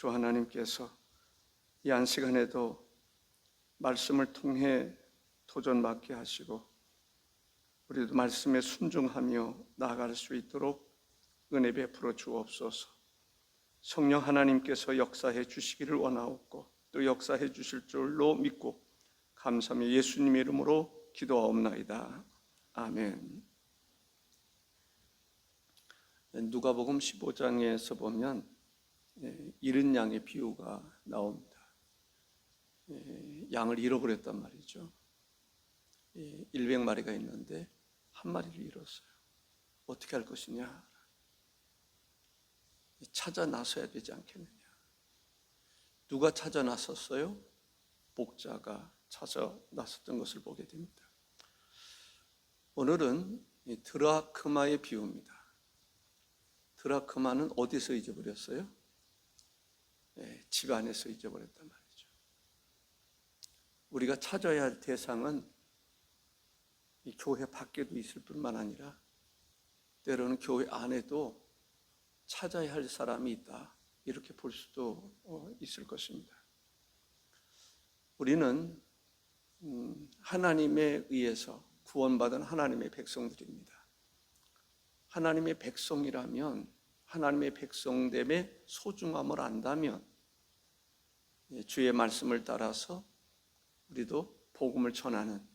주 하나님께서 이 안식안에도 말씀을 통해 도전받게 하시고 우리도 말씀에 순종하며 나아갈 수 있도록 은혜 베풀어 주옵소서. 성령 하나님께서 역사해 주시기를 원하옵고 또 역사해 주실 줄로 믿고 감사하며 예수님의 이름으로 기도하옵나이다. 아멘. 누가복음 15장에서 보면 잃은 양의 비유가 나옵니다. 양을 잃어버렸단 말이죠. 100마리가 있는데 한 마리를 잃었어요. 어떻게 할 것이냐? 찾아 나서야 되지 않겠느냐? 누가 찾아 나섰어요? 목자가 찾아 나섰던 것을 보게 됩니다. 오늘은 드라크마의 비유입니다. 드라크마는 어디서 잊어버렸어요? 집 안에서 잊어버렸단 말이죠. 우리가 찾아야 할 대상은 이 교회 밖에도 있을 뿐만 아니라 때로는 교회 안에도 찾아야 할 사람이 있다, 이렇게 볼 수도 있을 것입니다. 우리는 하나님에 의해서 구원받은 하나님의 백성들입니다. 하나님의 백성이라면 하나님의 백성됨의 소중함을 안다면 주의 말씀을 따라서 우리도 복음을 전하는,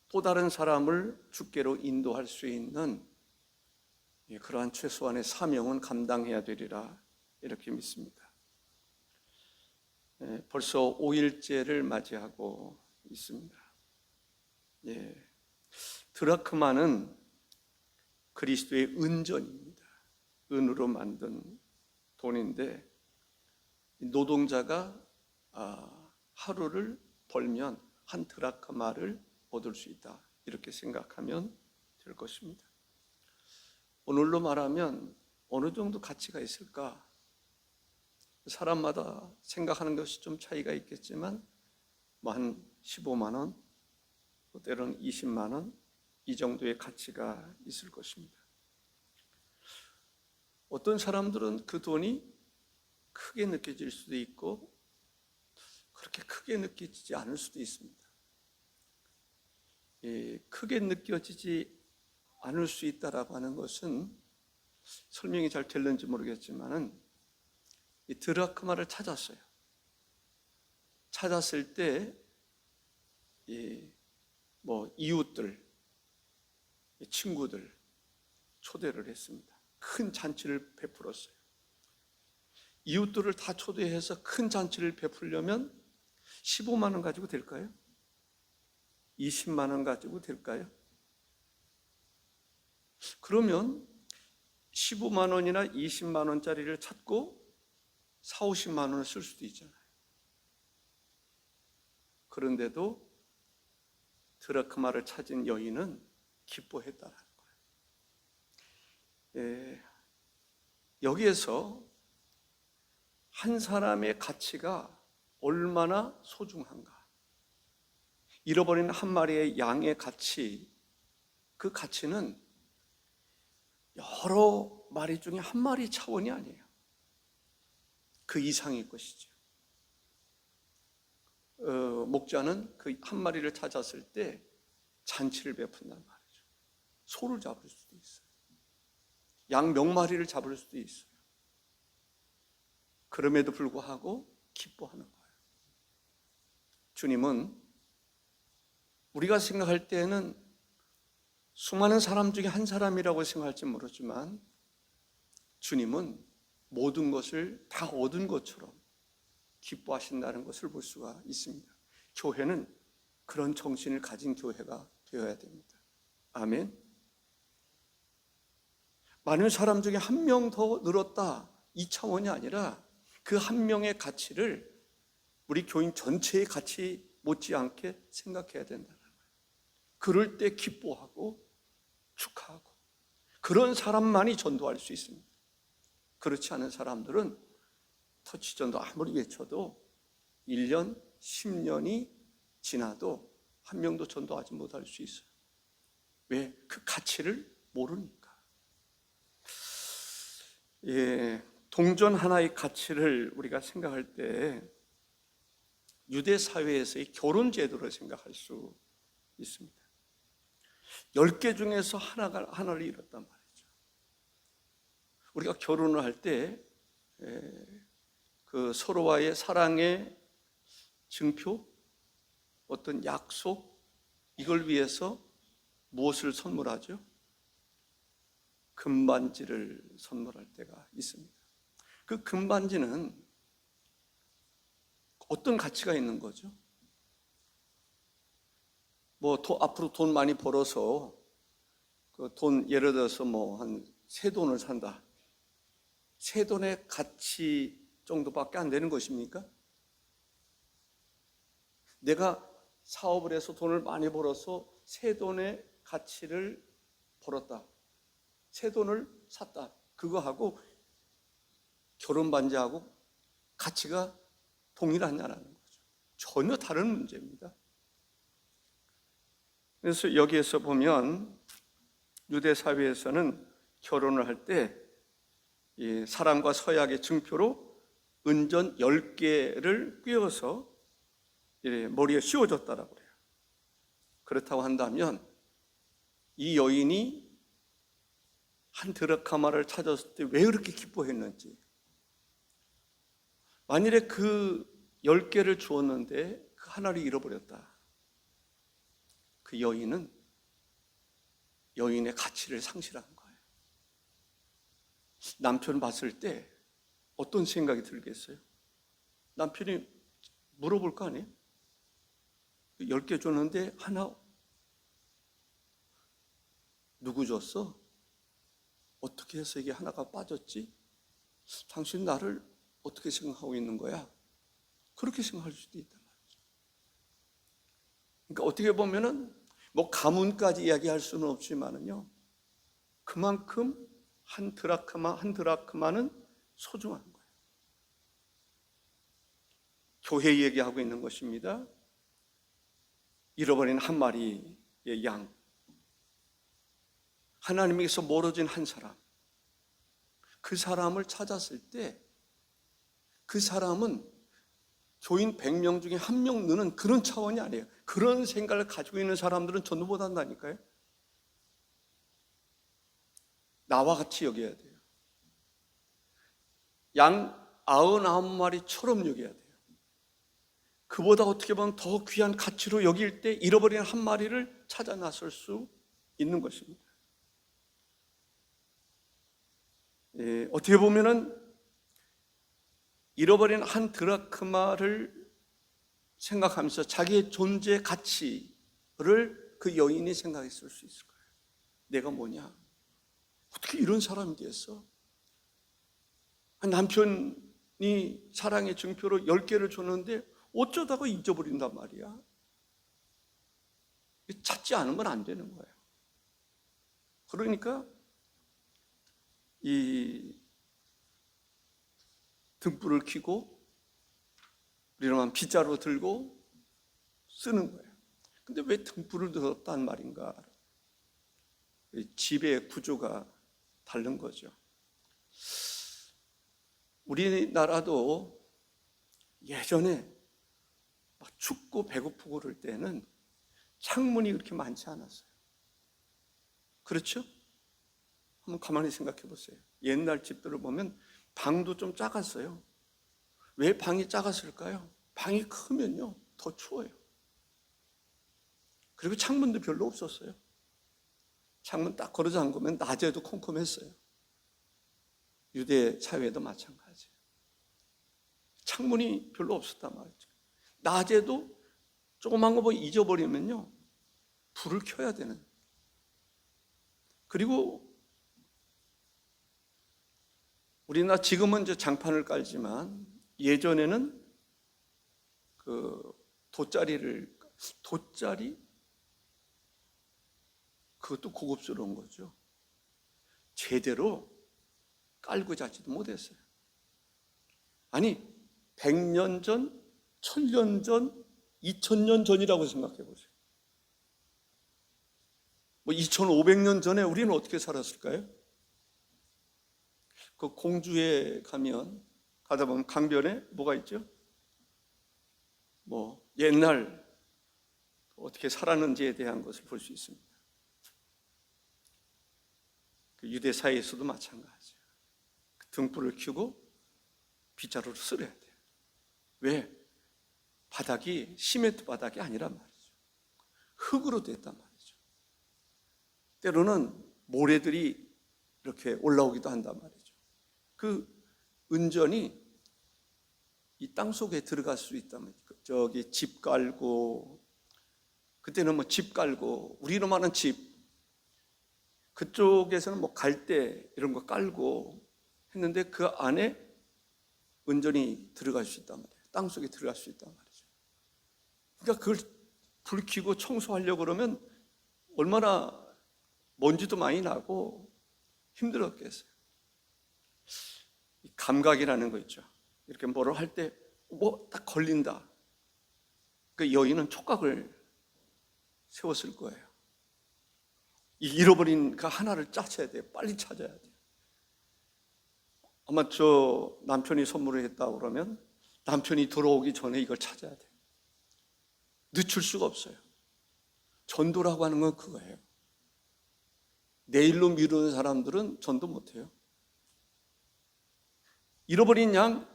또 다른 사람을 주께로 인도할 수 있는 그러한 최소한의 사명은 감당해야 되리라, 이렇게 믿습니다. 벌써 5일째를 맞이하고 있습니다. 드라크마는 그리스도의 은전입니다. 은으로 만든 돈인데 노동자가 하루를 벌면 한 드라크마를 얻을 수 있다, 이렇게 생각하면 될 것입니다. 오늘로 말하면 어느 정도 가치가 있을까? 사람마다 생각하는 것이 좀 차이가 있겠지만 한 15만 원, 때로는 20만 원, 이 정도의 가치가 있을 것입니다. 어떤 사람들은 그 돈이 크게 느껴질 수도 있고 그렇게 크게 느껴지지 않을 수도 있습니다. 크게 느껴지지 않을 수 있다라고 하는 것은 설명이 잘 될는지 모르겠지만은 이 드라크마를 찾았어요. 찾았을 때 이웃들, 친구들 초대를 했습니다. 큰 잔치를 베풀었어요. 이웃들을 다 초대해서 큰 잔치를 베풀려면 15만 원 가지고 될까요? 20만 원 가지고 될까요? 그러면 15만 원이나 20만 원짜리를 찾고 4, 50만 원을 쓸 수도 있잖아요. 그런데도 드라크마를 찾은 여인은 기뻐했다는 거예요. 여기에서 한 사람의 가치가 얼마나 소중한가, 잃어버린 한 마리의 양의 가치, 그 가치는 여러 마리 중에 한 마리 차원이 아니에요. 그 이상의 것이죠. 목자는 그 한 마리를 찾았을 때 잔치를 베푼단 말이죠. 소를 잡을 수도 있어요. 양 몇 마리를 잡을 수도 있어요. 그럼에도 불구하고 기뻐하는 거예요. 주님은 우리가 생각할 때에는 수많은 사람 중에 한 사람이라고 생각할지 모르지만 주님은 모든 것을 다 얻은 것처럼 기뻐하신다는 것을 볼 수가 있습니다. 교회는 그런 정신을 가진 교회가 되어야 됩니다. 아멘. 많은 사람 중에 한 명 더 늘었다, 이 차원이 아니라 그 한 명의 가치를 우리 교인 전체의 가치 못지않게 생각해야 된다는 거예요. 그럴 때 기뻐하고 축하하고, 그런 사람만이 전도할 수 있습니다. 그렇지 않은 사람들은 터치전도 아무리 외쳐도 1년, 10년이 지나도 한 명도 전도하지 못할 수 있어요. 왜? 그 가치를 모르니까. 동전 하나의 가치를 우리가 생각할 때 유대 사회에서의 결혼 제도를 생각할 수 있습니다. 10개 중에서 하나를 잃었단 말이죠. 우리가 결혼을 할 때 그 서로와의 사랑의 증표, 어떤 약속, 이걸 위해서 무엇을 선물하죠? 금반지를 선물할 때가 있습니다. 그 금반지는 어떤 가치가 있는 거죠? 앞으로 돈 많이 벌어서 그 돈 예를 들어서 한 새 돈을 산다. 새 돈의 가치 정도밖에 안 되는 것입니까? 내가 사업을 해서 돈을 많이 벌어서 새 돈의 가치를 벌었다. 새 돈을 샀다. 그거하고 결혼 반지하고 가치가 동일하냐라는 거죠. 전혀 다른 문제입니다. 그래서 여기에서 보면 유대 사회에서는 결혼을 할 때 이 사랑과 서약의 증표로 은전 10개를 꿰어서 머리에 씌워줬다라고 그래요. 그렇다고 한다면 이 여인이 한 드라크마를 찾았을 때 왜 그렇게 기뻐했는지, 만일에 그 10개를 주었는데 그 하나를 잃어버렸다. 그 여인은 여인의 가치를 상실한 거예요. 남편 봤을 때 어떤 생각이 들겠어요? 남편이 물어볼 거 아니에요? 10개 줬는데 하나 누구 줬어? 어떻게 해서 이게 하나가 빠졌지? 당신 나를 어떻게 생각하고 있는 거야? 그렇게 생각할 수도 있단 말이죠. 그러니까 어떻게 보면은 가문까지 이야기할 수는 없지만은요, 그만큼 한 드라크마는 소중한 거예요. 교회 얘기하고 있는 것입니다. 잃어버린 한 마리의 양, 하나님에게서 멀어진 한 사람, 그 사람을 찾았을 때 그 사람은 교인 100명 중에 1명 느는 그런 차원이 아니에요. 그런 생각을 가지고 있는 사람들은 전부 못한다니까요. 나와 같이 여겨야 돼요. 양 99마리처럼 여겨야 돼요. 그보다 어떻게 보면 더 귀한 가치로 여길 때 잃어버린 한 마리를 찾아 나설 수 있는 것입니다. 어떻게 보면은 잃어버린 한 드라크마를 생각하면서 자기의 존재 가치를 그 여인이 생각했을 수 있을 거예요. 내가 뭐냐? 어떻게 이런 사람이 됐어? 남편이 사랑의 증표로 10개를 줬는데 어쩌다가 잊어버린단 말이야. 찾지 않으면 안 되는 거예요. 그러니까 이 등불을 켜고 우리는 빗자루 들고 쓰는 거예요. 근데 왜 등불을 들었단 말인가? 집의 구조가 다른 거죠. 우리나라도 예전에 춥고 배고프고 그럴 때는 창문이 그렇게 많지 않았어요. 그렇죠? 한번 가만히 생각해 보세요. 옛날 집들을 보면 방도 좀 작았어요. 왜 방이 작았을까요? 방이 크면요 더 추워요. 그리고 창문도 별로 없었어요. 창문 딱 걸어 잠그면 낮에도 컴컴했어요. 유대 사회도 마찬가지예요. 창문이 별로 없었단 말이죠. 낮에도 조그만 거 잊어버리면요 불을 켜야 되는. 그리고 우리나라 지금은 이제 장판을 깔지만 예전에는 그 돗자리 그것도 고급스러운 거죠. 제대로 깔고 자지도 못했어요. 아니 100년 전, 1000년 전, 2000년 전이라고 생각해 보세요. 2500년 전에 우리는 어떻게 살았을까요? 그 공주에 가다 보면 강변에 뭐가 있죠? 뭐 옛날 어떻게 살았는지에 대한 것을 볼 수 있습니다. 그 유대 사회에서도 마찬가지예요. 등불을 켜고 빗자루로 쓸어야 돼요. 왜? 바닥이 시멘트 바닥이 아니란 말이죠. 흙으로 됐단 말이죠. 때로는 모래들이 이렇게 올라오기도 한단 말이죠. 그 은전이 이 땅 속에 들어갈 수 있단 말이죠. 저기 집 깔고, 그때는 뭐 집 깔고, 우리는 많은 집, 그쪽에서는 뭐 갈대 이런 거 깔고 했는데 그 안에 은전이 들어갈 수 있단 말이에요. 땅 속에 들어갈 수 있단 말이죠. 그러니까 그걸 불 켜고 청소하려고 그러면 얼마나 먼지도 많이 나고 힘들었겠어요. 감각이라는 거 있죠. 이렇게 뭐를 할 때 뭐 딱 걸린다. 그 여인은 촉각을 세웠을 거예요. 잃어버린 그 하나를 찾아야 돼요. 빨리 찾아야 돼요. 아마 저 남편이 선물을 했다고 그러면 남편이 돌아오기 전에 이걸 찾아야 돼요. 늦출 수가 없어요. 전도라고 하는 건 그거예요. 내일로 미루는 사람들은 전도 못해요. 잃어버린 양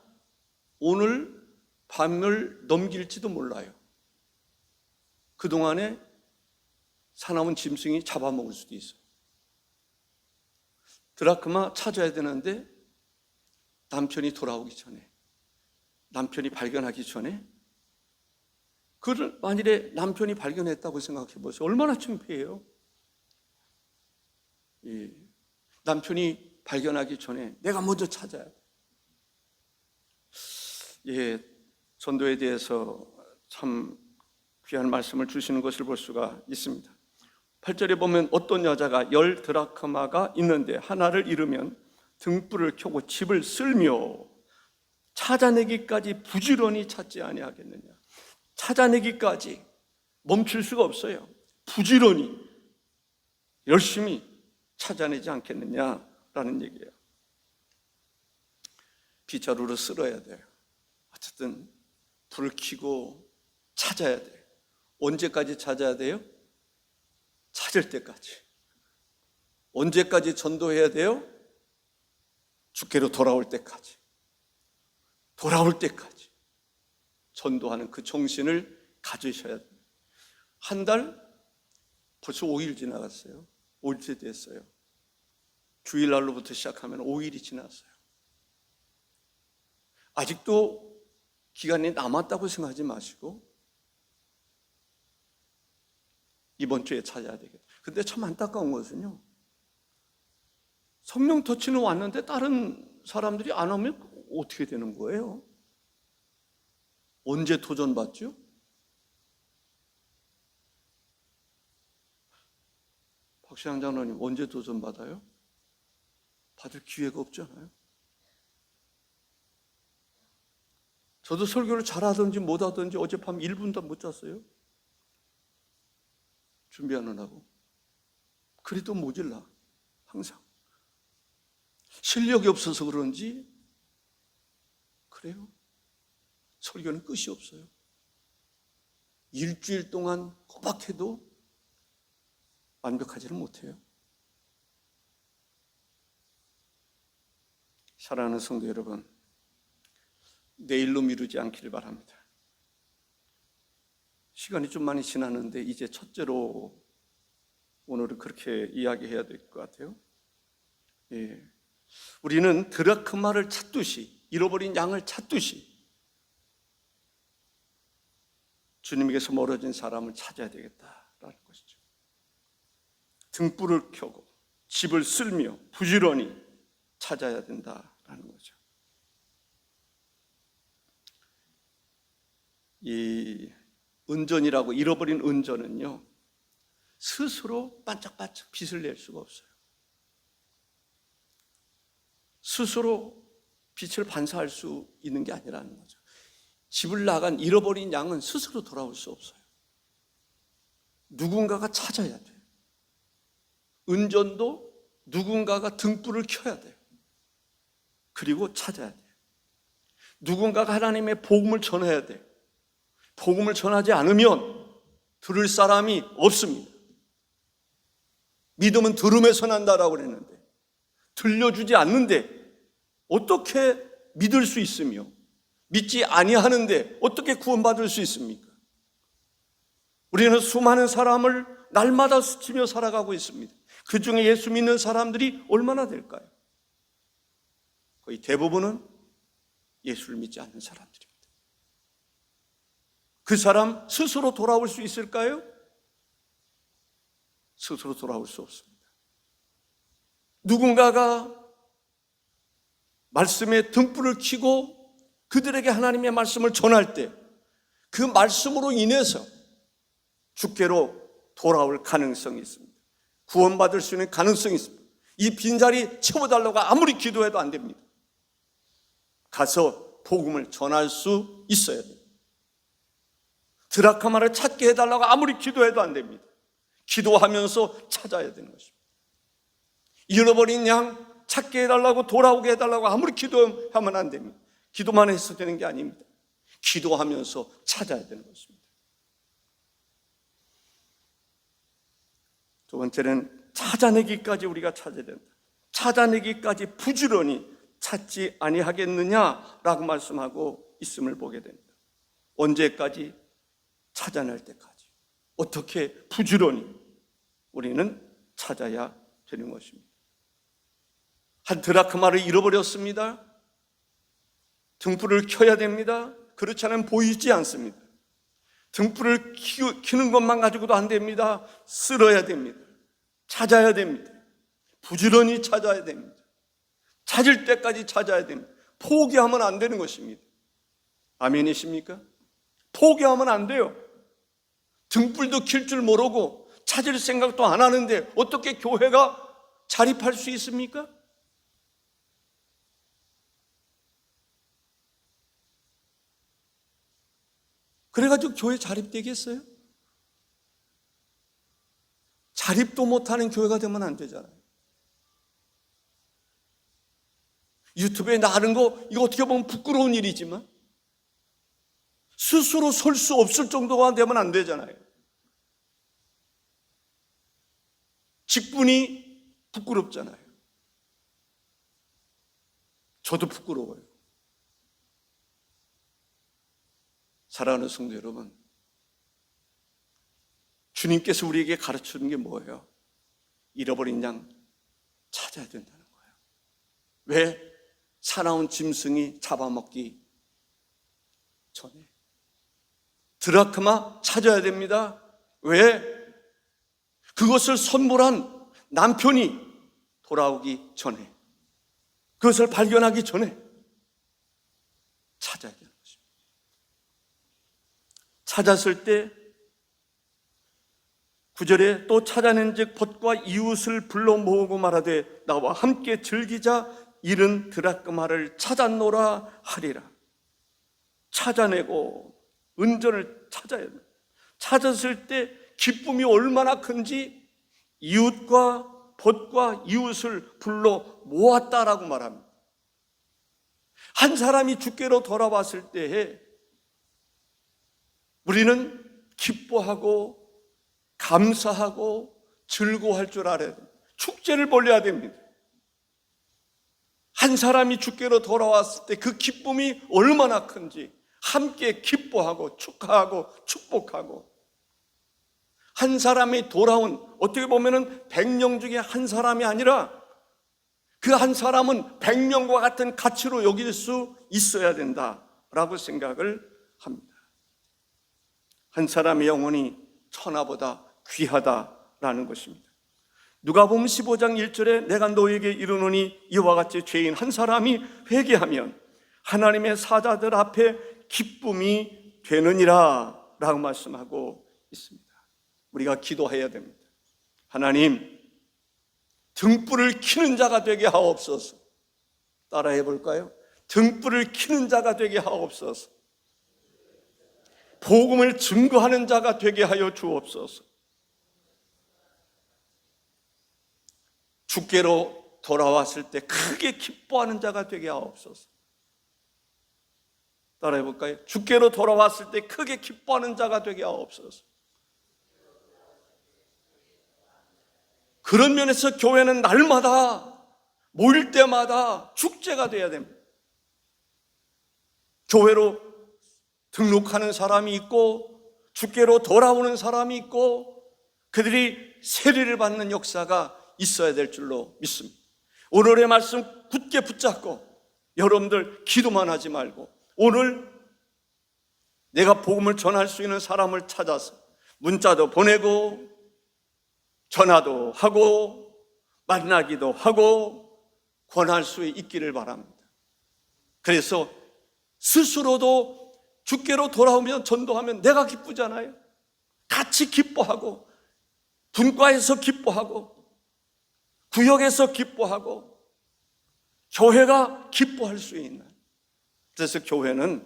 오늘 밤을 넘길지도 몰라요. 그동안에 사나운 짐승이 잡아먹을 수도 있어요. 드라크마 찾아야 되는데 남편이 돌아오기 전에, 남편이 발견하기 전에, 그를 만일에 남편이 발견했다고 생각해 보세요. 얼마나 창피해요. 남편이 발견하기 전에 내가 먼저 찾아야 돼. 전도에 대해서 참 귀한 말씀을 주시는 것을 볼 수가 있습니다. 8절에 보면 어떤 여자가 10 드라크마가 있는데 하나를 잃으면 등불을 켜고 집을 쓸며 찾아내기까지 부지런히 찾지 아니하겠느냐. 찾아내기까지 멈출 수가 없어요. 부지런히 열심히 찾아내지 않겠느냐라는 얘기예요. 빗자루로 쓸어야 돼요. 어쨌든 불을 켜고 찾아야 돼요. 언제까지 찾아야 돼요? 찾을 때까지. 언제까지 전도해야 돼요? 주께로 돌아올 때까지. 돌아올 때까지 전도하는 그 정신을 가지셔야 돼요. 한 달, 벌써 5일 지나갔어요. 5일째 됐어요. 주일날로부터 시작하면 5일이 지났어요. 아직도 기간이 남았다고 생각하지 마시고 이번 주에 찾아야 되겠다. 근데 참 안타까운 것은요, 성령 터치는 왔는데 다른 사람들이 안 오면 어떻게 되는 거예요? 언제 도전받죠? 박시영 장로님 언제 도전받아요? 받을 기회가 없잖아요. 저도 설교를 잘하든지 못하든지 어젯밤 1분도 못 잤어요. 준비하느라고. 그래도 모질라. 항상. 실력이 없어서 그런지 그래요. 설교는 끝이 없어요. 일주일 동안 꼬박해도 완벽하지는 못해요. 사랑하는 성도 여러분, 내일로 미루지 않기를 바랍니다. 시간이 좀 많이 지났는데 이제 첫째로 오늘은 그렇게 이야기해야 될 것 같아요. 우리는 드라크마를 찾듯이, 잃어버린 양을 찾듯이 주님에게서 멀어진 사람을 찾아야 되겠다라는 것이죠. 등불을 켜고 집을 쓸며 부지런히 찾아야 된다라는 거죠. 이 은전이라고, 잃어버린 은전은요, 스스로 반짝반짝 빛을 낼 수가 없어요. 스스로 빛을 반사할 수 있는 게 아니라는 거죠. 집을 나간 잃어버린 양은 스스로 돌아올 수 없어요. 누군가가 찾아야 돼요. 은전도 누군가가 등불을 켜야 돼요. 그리고 찾아야 돼. 누군가가 하나님의 복음을 전해야 돼. 복음을 전하지 않으면 들을 사람이 없습니다. 믿음은 들음에서 난다라고 그랬는데 들려주지 않는데 어떻게 믿을 수 있으며 믿지 아니하는데 어떻게 구원받을 수 있습니까? 우리는 수많은 사람을 날마다 스치며 살아가고 있습니다. 그 중에 예수 믿는 사람들이 얼마나 될까요? 거의 대부분은 예수를 믿지 않는 사람들입니다. 그 사람 스스로 돌아올 수 있을까요? 스스로 돌아올 수 없습니다. 누군가가 말씀에 등불을 켜고 그들에게 하나님의 말씀을 전할 때 그 말씀으로 인해서 주께로 돌아올 가능성이 있습니다. 구원받을 수 있는 가능성이 있습니다. 이 빈자리 채워달라고 아무리 기도해도 안 됩니다. 가서 복음을 전할 수 있어야 됩니다. 드라크마를 찾게 해달라고 아무리 기도해도 안 됩니다. 기도하면서 찾아야 되는 것입니다. 잃어버린 양 찾게 해달라고 돌아오게 해달라고 아무리 기도하면 안 됩니다. 기도만 해서 되는 게 아닙니다. 기도하면서 찾아야 되는 것입니다. 두 번째는 찾아내기까지 우리가 찾아야 된다. 찾아내기까지 부지런히 찾지 아니하겠느냐라고 말씀하고 있음을 보게 됩니다. 언제까지? 찾아낼 때까지. 어떻게 부지런히 우리는 찾아야 되는 것입니다. 한 드라크마를 잃어버렸습니다. 등불을 켜야 됩니다. 그렇지 않으면 보이지 않습니다. 등불을 켜는 것만 가지고도 안 됩니다. 쓸어야 됩니다. 찾아야 됩니다. 부지런히 찾아야 됩니다. 찾을 때까지 찾아야 됩니다. 포기하면 안 되는 것입니다. 아멘이십니까? 포기하면 안 돼요. 등불도 켤 줄 모르고 찾을 생각도 안 하는데 어떻게 교회가 자립할 수 있습니까? 그래가지고 교회 자립되겠어요? 자립도 못하는 교회가 되면 안 되잖아요. 유튜브에 나가는 거 이거 어떻게 보면 부끄러운 일이지만 스스로 설 수 없을 정도가 되면 안 되잖아요. 직분이 부끄럽잖아요. 저도 부끄러워요. 사랑하는 성도 여러분, 주님께서 우리에게 가르치는 게 뭐예요? 잃어버린 양 찾아야 된다는 거예요. 왜? 사나운 짐승이 잡아먹기 전에. 드라크마 찾아야 됩니다. 왜? 그것을 선물한 남편이 돌아오기 전에, 그것을 발견하기 전에 찾아야 되는 것입니다. 찾았을 때 9절에 또 찾아낸 즉 벗과 이웃을 불러 모으고 말하되 나와 함께 즐기자. 잃은 드라크마를 찾았노라 하리라. 찾아내고 은전을 찾아야 돼요. 찾았을 때 기쁨이 얼마나 큰지 이웃과 벗과 이웃을 불러 모았다라고 말합니다. 한 사람이 주께로 돌아왔을 때에 우리는 기뻐하고 감사하고 즐거워할 줄 알아야 됩니다. 축제를 벌여야 됩니다. 한 사람이 주께로 돌아왔을 때 그 기쁨이 얼마나 큰지 함께 기뻐하고 축하하고 축복하고, 한 사람이 돌아온, 어떻게 보면은 100명 중에 한 사람이 아니라 그 한 사람은 100명과 같은 가치로 여길 수 있어야 된다라고 생각을 합니다. 한 사람의 영혼이 천하보다 귀하다라는 것입니다. 누가복음 15장 1절에 내가 너에게 이르노니 이와 같이 죄인 한 사람이 회개하면 하나님의 사자들 앞에 기쁨이 되느니라 라고 말씀하고 있습니다. 우리가 기도해야 됩니다. 하나님, 등불을 켜는 자가 되게 하옵소서. 따라해 볼까요? 등불을 켜는 자가 되게 하옵소서. 복음을 증거하는 자가 되게 하여 주옵소서. 주께로 돌아왔을 때 크게 기뻐하는 자가 되게 하옵소서. 따라해 볼까요? 주께로 돌아왔을 때 크게 기뻐하는 자가 되게 하옵소서. 그런 면에서 교회는 날마다 모일 때마다 축제가 돼야 됩니다. 교회로 등록하는 사람이 있고 주께로 돌아오는 사람이 있고 그들이 세례를 받는 역사가 있어야 될 줄로 믿습니다. 오늘의 말씀 굳게 붙잡고 여러분들 기도만 하지 말고 오늘 내가 복음을 전할 수 있는 사람을 찾아서 문자도 보내고 전화도 하고 만나기도 하고 권할 수 있기를 바랍니다. 그래서 스스로도 주께로 돌아오면 전도하면 내가 기쁘잖아요. 같이 기뻐하고 분과에서 기뻐하고 구역에서 기뻐하고 교회가 기뻐할 수 있는, 그래서 교회는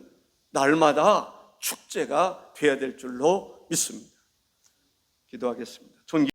날마다 축제가 되어야 될 줄로 믿습니다. 기도하겠습니다.